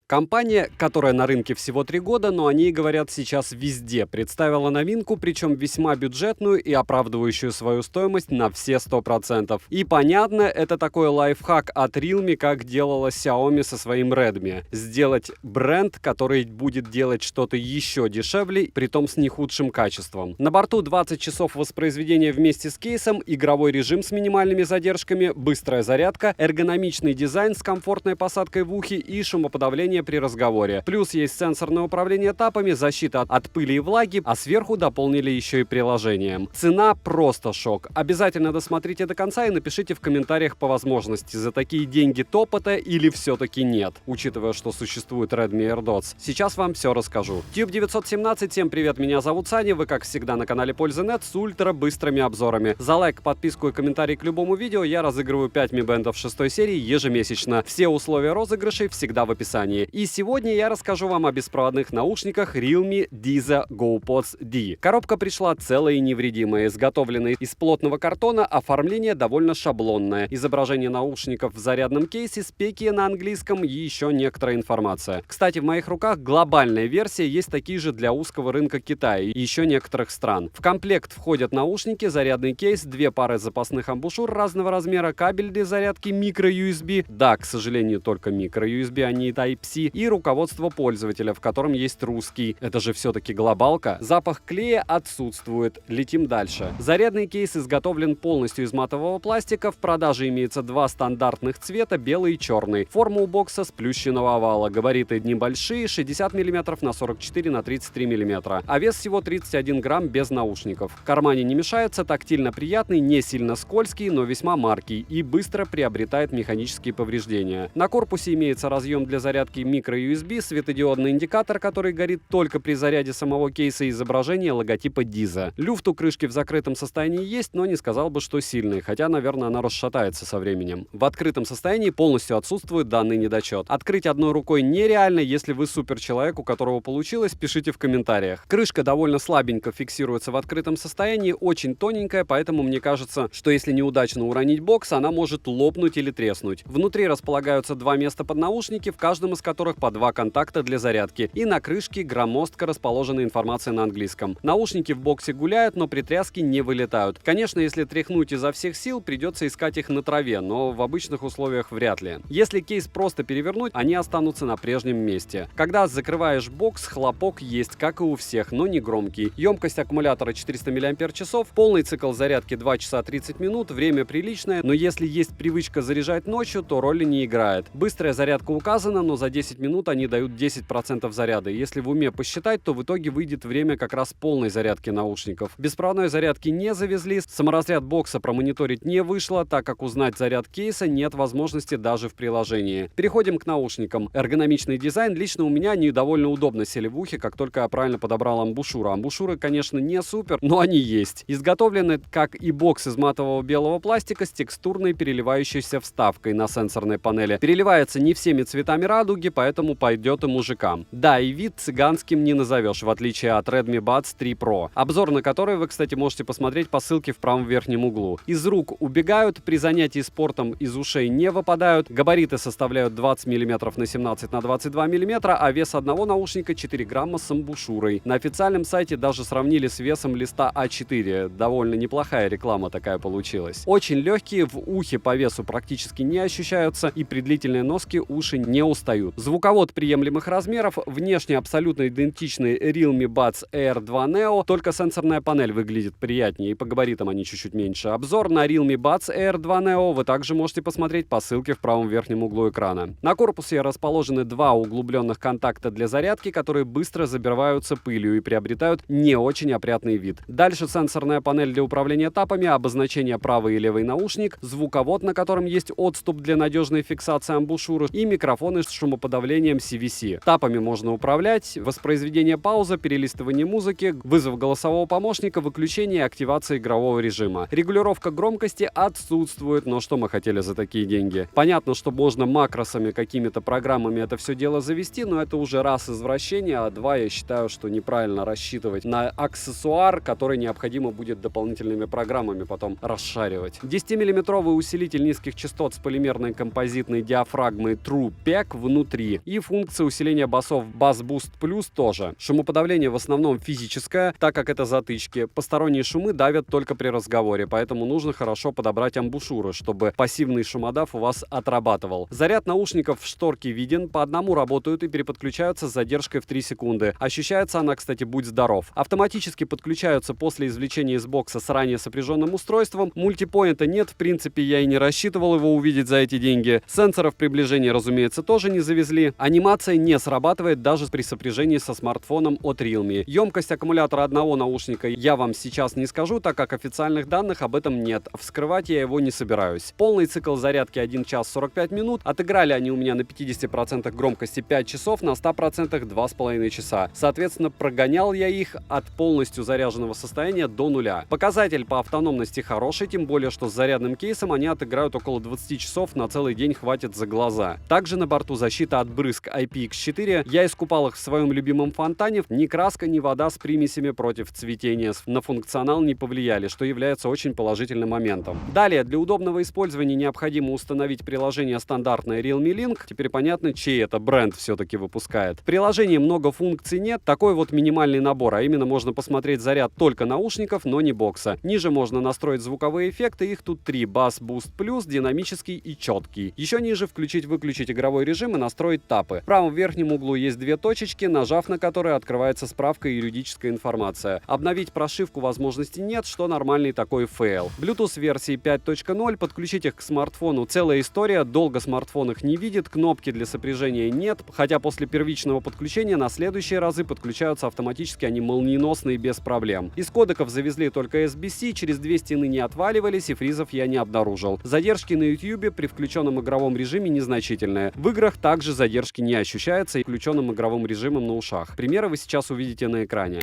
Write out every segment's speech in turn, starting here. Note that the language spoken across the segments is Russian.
Компания, которая на рынке всего 3 года, но о ней говорят сейчас везде, представила новинку, причем весьма бюджетную и оправдывающую свою стоимость на все 100%. И понятно, это такой лайфхак от Realme, как делала Xiaomi со своим Redmi. Сделать бренд, который будет делать что-то еще дешевле, притом с не худшим качеством. На борту 20 часов воспроизведения вместе с кейсом, игровой режим с минимальными задержками, быстрая зарядка, эргономичный дизайн с комфортной посадкой в ухе и шумоподавление при разговоре. Плюс есть сенсорное управление тапами, защита от пыли и влаги, а сверху дополнили еще и приложением. Цена просто шок. Обязательно досмотрите до конца и напишите в комментариях по возможности, за такие деньги топ это или все-таки нет, учитывая, что существует Redmi AirDots. Сейчас вам все расскажу. Tube 917, всем привет, меня зовут Саня, вы как всегда на канале Пользы.нет с ультра быстрыми обзорами. За лайк, подписку и комментарий к любому видео я разыгрываю 5 Mi Band 6 серии ежемесячно. Все условия розыгрышей всегда в описании. И сегодня я расскажу вам о беспроводных наушниках Realme Diza GoPods D. Коробка пришла целая и невредимая, изготовленная из плотного картона, оформление довольно шаблонное. Изображение наушников в зарядном кейсе, спеки на английском и еще некоторая информация. Кстати, в моих руках глобальная версия, есть такие же для узкого рынка Китая и еще некоторых стран. В комплект входят наушники, зарядный кейс, 2 пары запасных амбушюр разного размера, кабель для зарядки micro-USB, да, к сожалению, только micro-USB, а не Type-C, и руководство пользователя, в котором есть русский. Это же все-таки глобалка. Запах клея отсутствует. Летим дальше. Зарядный кейс изготовлен полностью из матового пластика. В продаже имеется 2 стандартных цвета, белый и черный. Форма у бокса сплющенного овала. Габариты небольшие, 60 мм на 44 на 33 мм. А вес всего 31 грамм без наушников. В кармане не мешается, тактильно приятный, не сильно скользкий, но весьма маркий и быстро приобретает механические повреждения. На корпусе имеется разъем для зарядки micro-USB, светодиодный индикатор, который горит только при заряде самого кейса, и изображение логотипа Diza. Люфт у крышки в закрытом состоянии есть, но не сказал бы, что сильный, хотя, наверное, она расшатается со временем. В открытом состоянии полностью отсутствует данный недочет. Открыть одной рукой нереально, если вы суперчеловек, у которого получилось, пишите в комментариях. Крышка довольно слабенько фиксируется в открытом состоянии, очень тоненькая, поэтому мне кажется, что если неудачно уронить бокс, она может лопнуть или треснуть. Внутри располагаются 2 места под наушники, в каждом из которых по 2 контакта для зарядки, и на крышке громоздко расположена информация на английском. Наушники в боксе гуляют, но при тряске не вылетают. Конечно, если тряхнуть изо всех сил, придется искать их на траве, но в обычных условиях вряд ли. Если кейс просто перевернуть, они останутся на прежнем месте. Когда закрываешь бокс, хлопок есть, как и у всех, но не громкий. Емкость аккумулятора 400 мАч, полный цикл зарядки 2 часа 30 минут, время приличное, но если есть привычка заряжать ночью, то роли не играет. Быстрая зарядка указана, но за 10 минут они дают 10% заряда. Если в уме посчитать, то в итоге выйдет время как раз полной зарядки наушников. Беспроводной зарядки не завезли, саморазряд бокса промониторить не вышло, так как узнать заряд кейса нет возможности даже в приложении. Переходим к наушникам. Эргономичный дизайн лично у меня они довольно удобно сели в ухе, как только я правильно подобрал амбушюру. Амбушюры, конечно, не супер, но они есть. Изготовлены, как и бокс, из матового белого пластика с текстурной переливающейся вставкой на сенсорной панели. Переливается не всеми цветами радуги, поэтому пойдет и мужикам. Да, и вид цыганским не назовешь, в отличие от Redmi Buds 3 Pro. Обзор на который вы, кстати, можете посмотреть по ссылке в правом верхнем углу. Из рук убегают, при занятии спортом из ушей не выпадают, габариты составляют 20 мм на 17 на 22 мм, а вес одного наушника 4 грамма с амбушюрой. На официальном сайте даже сравнили с весом листа А4. Довольно неплохая реклама такая получилась. Очень легкие, в ухе по весу практически не ощущаются, и при длительной носке уши не устают. Звуковод приемлемых размеров, внешне абсолютно идентичный Realme Buds Air 2 Neo, только сенсорная панель выглядит приятнее, и по габаритам они чуть-чуть меньше. Обзор на Realme Buds Air 2 Neo вы также можете посмотреть по ссылке в правом верхнем углу экрана. На корпусе расположены 2 углубленных контакта для зарядки, которые быстро забиваются пылью и приобретают не очень опрятный вид. Дальше сенсорная панель для управления тапами, обозначение правый и левый наушник, звуковод, на котором есть отступ для надежной фиксации амбушюры, и микрофоны с шумоподавлением CVC. Тапами можно управлять, воспроизведение пауза, перелистывание музыки, вызов голосового помощника, выключение и активация игрового режима. Регулировка громкости отсутствует, но что мы хотели за такие деньги? Понятно, что можно макросами, какими-то программами это все дело завести, но это уже раз извращение, а 2 я считаю, что неправильно рассчитывать на аксессуар, который необходимо будет дополнительными программами потом расшаривать. 10-миллиметровый усилитель низких частот с полимерной композитной диафрагмой True PEC внутри 3. И функция усиления басов Bass Boost Plus тоже. Шумоподавление в основном физическое, так как это затычки. Посторонние шумы давят только при разговоре, поэтому нужно хорошо подобрать амбушюры, чтобы пассивный шумодав у вас отрабатывал. Заряд наушников в шторке виден, по одному работают и переподключаются с задержкой в 3 секунды. Ощущается она, кстати, будь здоров. Автоматически подключаются после извлечения из бокса с ранее сопряженным устройством. Мультипоинта нет, в принципе, я и не рассчитывал его увидеть за эти деньги. Сенсоров приближения, разумеется, тоже не завезли. Анимация не срабатывает даже при сопряжении со смартфоном от Realme. Емкость аккумулятора одного наушника я вам сейчас не скажу, так как официальных данных об этом нет. Вскрывать я его не собираюсь. Полный цикл зарядки 1 час 45 минут. Отыграли они у меня на 50% громкости 5 часов, на 100% 2,5 часа. Соответственно, прогонял я их от полностью заряженного состояния до нуля. Показатель по автономности хороший, тем более, что с зарядным кейсом они отыграют около 20 часов, на целый день хватит за глаза. Также на борту защита от брызг IPX4. Я искупал их в своем любимом фонтане. Ни краска, ни вода с примесями против цветения на функционал не повлияли, что является очень положительным моментом. Далее, для удобного использования необходимо установить приложение стандартное Realme Link. Теперь понятно, чей это бренд все-таки выпускает. В приложении много функций нет, такой вот минимальный набор, а именно можно посмотреть заряд только наушников, но не бокса. Ниже можно настроить звуковые эффекты, их тут 3: Bass Boost Plus, динамический и четкий. Еще ниже включить-выключить игровой режим и настроить тапы. В правом верхнем углу есть 2 точечки, нажав на которые открывается справка и юридическая информация. Обновить прошивку возможности нет, что нормальный такой фейл. Bluetooth версии 5.0, подключить их к смартфону целая история, долго смартфон их не видит, кнопки для сопряжения нет, хотя после первичного подключения на следующие разы подключаются автоматически они молниеносно и без проблем. Из кодеков завезли только SBC, через 2 стены не отваливались и фризов я не обнаружил. Задержки на YouTube при включенном игровом режиме незначительные. В играх также задержки не ощущаются и включенным игровым режимом на ушах. Примеры вы сейчас увидите на экране.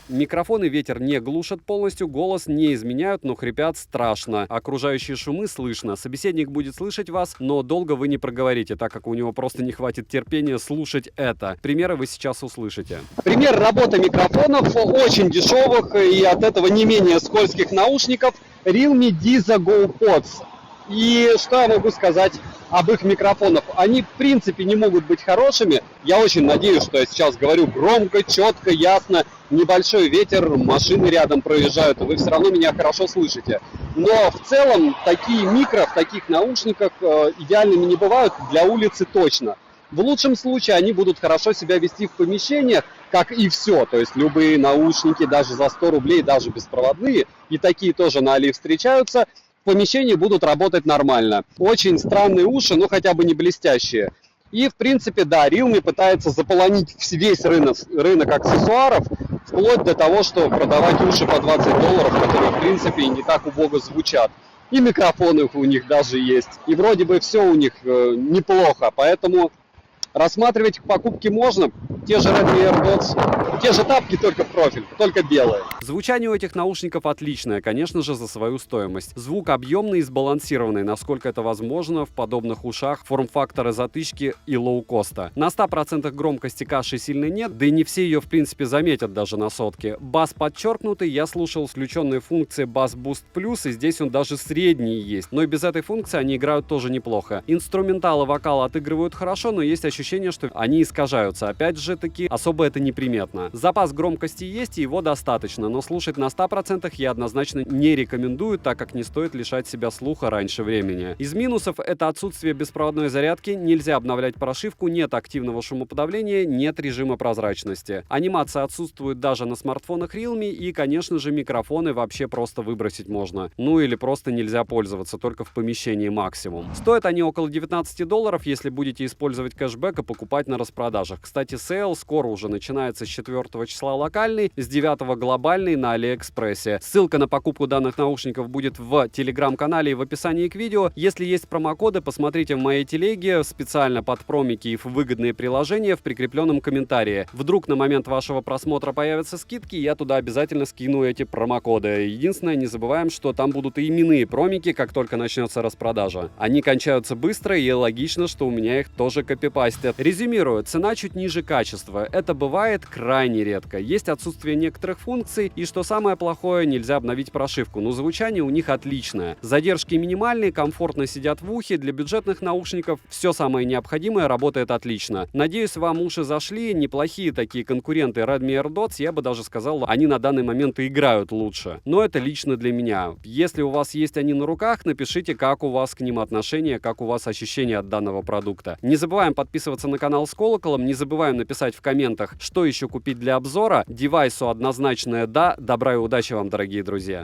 Микрофоны ветер не глушат полностью, голос не изменяют, но хрипят страшно. Окружающие шумы слышно. Собеседник будет слышать вас, но долго вы не проговорите, так как у него просто не хватит терпения слушать это. Примеры вы сейчас услышите. Пример работы микрофонов очень дешевых и от этого не менее скользких наушников Realme Diza Go Pods. И что я могу сказать об их микрофонах? Они в принципе не могут быть хорошими. Я очень надеюсь, что я сейчас говорю громко, четко, ясно. Небольшой ветер, машины рядом проезжают, и вы все равно меня хорошо слышите. Но в целом такие микро в таких наушниках идеальными не бывают, для улицы точно. В лучшем случае они будут хорошо себя вести в помещениях, как и все. То есть любые наушники, даже за 100 рублей, даже беспроводные, и такие тоже на Али встречаются, в помещении будут работать нормально. Очень странные уши, но хотя бы не блестящие. И, в принципе, да, Realme пытается заполонить весь рынок аксессуаров, вплоть до того, что продавать уши по $20, которые, в принципе, не так убого звучат. И микрофоны у них даже есть. И вроде бы все у них неплохо, поэтому рассматривать к покупке можно. Те же Redmi AirPods, те же тапки, только в профиль, только белые. Звучание у этих наушников отличное, конечно же, за свою стоимость. Звук объемный и сбалансированный, насколько это возможно в подобных ушах, форм-фактора затычки и лоукоста. На 100% громкости каши сильно нет, да и не все ее в принципе заметят даже на сотке. Бас подчеркнутый, я слушал включенные функции Bass Boost Plus, и здесь он даже средний есть. Но и без этой функции они играют тоже неплохо. Инструментал и вокал отыгрывают хорошо, но есть ощущение, что они искажаются. Опять же, таки особо это неприметно. Запас громкости есть, и его достаточно, но слушать на 100% я однозначно не рекомендую, так как не стоит лишать себя слуха раньше времени. Из минусов это отсутствие беспроводной зарядки, нельзя обновлять прошивку, нет активного шумоподавления, нет режима прозрачности. Анимация отсутствует даже на смартфонах Realme, и, конечно же, микрофоны вообще просто выбросить можно. Ну или просто нельзя пользоваться, только в помещении максимум. Стоят они около $19, если будете использовать кэшбэк и покупать на распродажах. Кстати, сейл скоро уже начинается с 4 числа локальный, с 9 глобальный на Алиэкспрессе. Ссылка на покупку данных наушников будет в телеграм-канале и в описании к видео. Если есть промокоды, посмотрите в моей телеге специально под промики и в выгодные приложения в прикрепленном комментарии. Вдруг на момент вашего просмотра появятся скидки, я туда обязательно скину эти промокоды. Единственное, не забываем, что там будут и именные промики, как только начнется распродажа. Они кончаются быстро, и логично, что у меня их тоже копипастят. Резюмирую, цена чуть ниже качества. Это бывает крайне редко. Есть отсутствие некоторых функций, и что самое плохое, нельзя обновить прошивку, но звучание у них отличное. Задержки минимальные, комфортно сидят в ухе, для бюджетных наушников все самое необходимое работает отлично. Надеюсь, вам уши зашли, неплохие такие конкуренты Redmi AirDots, я бы даже сказал, они на данный момент и играют лучше. Но это лично для меня. Если у вас есть они на руках, напишите, как у вас к ним отношение, как у вас ощущения от данного продукта. Не забываем подписываться на канал с колоколом, не забываем написать в комментах, что еще купить для обзора. Девайсу однозначное да. Добра и удачи вам, дорогие друзья.